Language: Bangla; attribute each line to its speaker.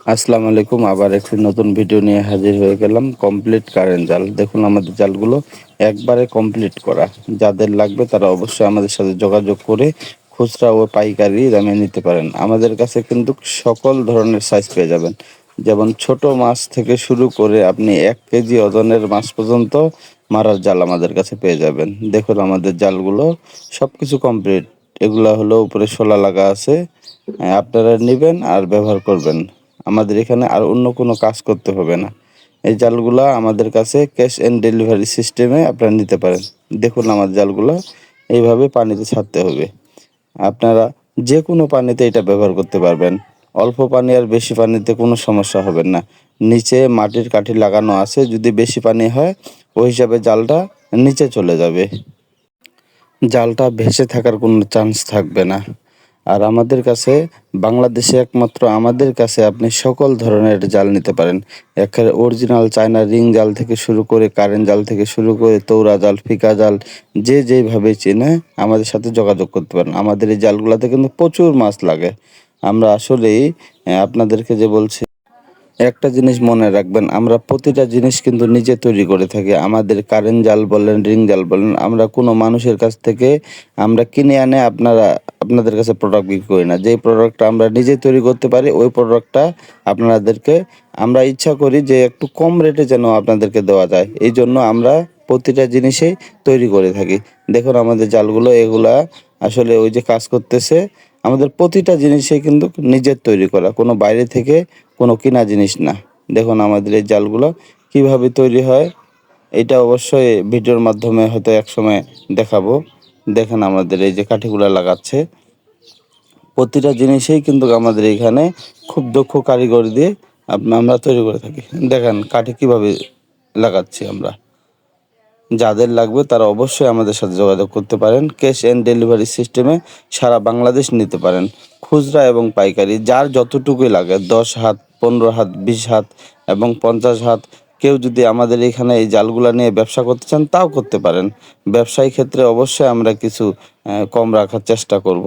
Speaker 1: আসসালামু আলাইকুম। আবার একটি নতুন ভিডিও নিয়ে হাজির হয়ে গেলাম। কমপ্লিট কারেন্ট জাল। দেখুন আমাদের জালগুলো একবারে কমপ্লিট করা। যাদের লাগবে তারা অবশ্যই আমাদের সাথে যোগাযোগ করে খুচরা ও পাইকারি দামে নিতে পারেন। আমাদের কাছে কিন্তু সকল ধরনের সাইজ পেয়ে যাবেন। যেমন ছোট মাছ থেকে শুরু করে আপনি ১ কেজি ওজনের মাছ পর্যন্ত মারার জাল আমাদের কাছে পেয়ে যাবেন। দেখুন আমাদের জালগুলো সবকিছু কমপ্লিট। এগুলা হলো উপরে শোলা লাগা আছে। আপনারা নিবেন আর ব্যবহার করবেন। আমাদের এখানে আর অন্য কোনো কাজ করতে হবে না। এই জালগুলা আমাদের কাছে ক্যাশ অ্যান্ড ডেলিভারি সিস্টেমে আপনারা নিতে পারেন। দেখুন আমার জালগুলা এইভাবে পানিতে ছাড়তে হবে। আপনারা যে কোনো পানিতে এটা ব্যবহার করতে পারবেন। অল্প পানি আর বেশি পানিতে কোনো সমস্যা হবে না। নিচে মাটির কাঠি লাগানো আছে, যদি বেশি পানি হয় ওই হিসাবে জালটা নিচে চলে যাবে। জালটা ভেসে থাকার কোনো চান্স থাকবে না। আর আমাদের কাছে বাংলাদেশে একমাত্র আমাদের কাছে আপনি সকল ধরনের জাল নিতে পারেন। একেবারে অরিজিনাল চায়না রিং জাল থেকে শুরু করে কারেন্ট জাল থেকে শুরু করে তৌরা জাল, ফিকা জাল যে যেইভাবে চেনে আমাদের সাথে যোগাযোগ করতে পারেন। আমাদের এই জালগুলাতে কিন্তু প্রচুর মাছ লাগে। আমরা আসলেই আপনাদেরকে যে বলছি, একটা জিনিস মনে রাখবেন, আমরা প্রতিটা জিনিস কিন্তু নিজে তৈরি করে থাকি। আমাদের কারেন্ট জাল বলেন, রিং জাল বলেন, আমরা কোনো মানুষের কাছ থেকে আমরা কিনে আনে আপনাদের কাছে প্রোডাক্ট বিক্রি করি না। যেই প্রোডাক্টটা আমরা নিজে তৈরি করতে পারি ওই প্রোডাক্টটা আপনাদেরকে আমরা ইচ্ছা করি যে একটু কম রেটে যেন আপনাদেরকে দেওয়া যায়। এইজন্য আমরা প্রতিটা জিনিসেই তৈরি করে থাকি। দেখুন আমাদের জালগুলো এগুলা আসলে ওই যে কাজ করতেছে। আমাদের প্রতিটা জিনিসই কিন্তু নিজের তৈরি করা, কোনো বাইরে থেকে কোনো কিনা জিনিস না। দেখুন আমাদের এই জালগুলো কিভাবে তৈরি হয় এটা অবশ্যই ভিডিওর মাধ্যমে হয়তো একসময় দেখাবো। দেখেন আমাদের এই যে কাঠিগুলা লাগাচ্ছে, প্রতিটা জিনিসেই কিন্তু আমাদের এখানে খুব দক্ষ কারিগর দিয়ে আমরা তৈরি করে থাকি। দেখেন কাঠি কিভাবে লাগাচ্ছি আমরা। যাদের লাগবে তারা অবশ্যই আমাদের সাথে যোগাযোগ করতে পারেন। ক্যাশ অ্যান্ড ডেলিভারি সিস্টেমে সারা বাংলাদেশ নিতে পারেন। খুচরা এবং পাইকারি যার যতটুকুই লাগে, ১০ হাত, ১৫ হাত, ২০ হাত এবং ৫০ হাত। কেউ যদি আমাদের এখানে এই জালগুলা নিয়ে ব্যবসা করতে চান তাও করতে পারেন। ব্যবসায়ী ক্ষেত্রে অবশ্যই আমরা কিছু কম রাখার চেষ্টা করব।